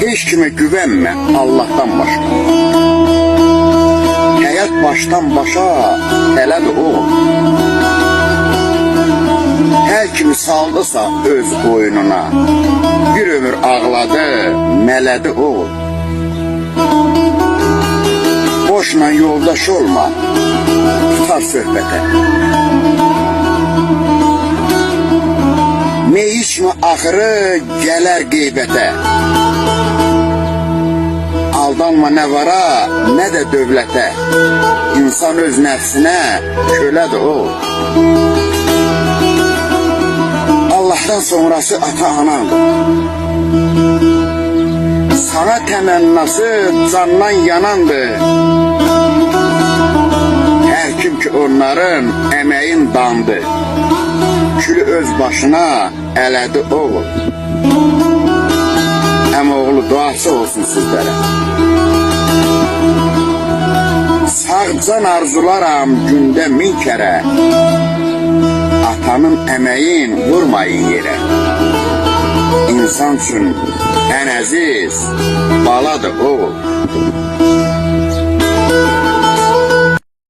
Heç kimə güvənmə Allah'tan başqa. Həyat başdan başa tələdir o. Hər kimi saldısa öz boynuna, bir ömür ağladı, mələdi o. Boşla yoldaş olma, tutar söhbətə. Meyişmə axırı gələr qeybətə. Aldanma nə vara, nə də dövlətə. İnsan öz nəfsinə kölədir o. Allah'tan sonrası ata-anandır. Sana təmənnası candan yanandır. Hər kim ki onların əməyin dandı. Külü öz başına elədi oğul. Əmoğlu duası olsun sizlərə. Sağcan arzularam gündə 1000 kərə. Atanın əməyin vurmayın yerə. İnsan üçün ən əziz baladır oğul.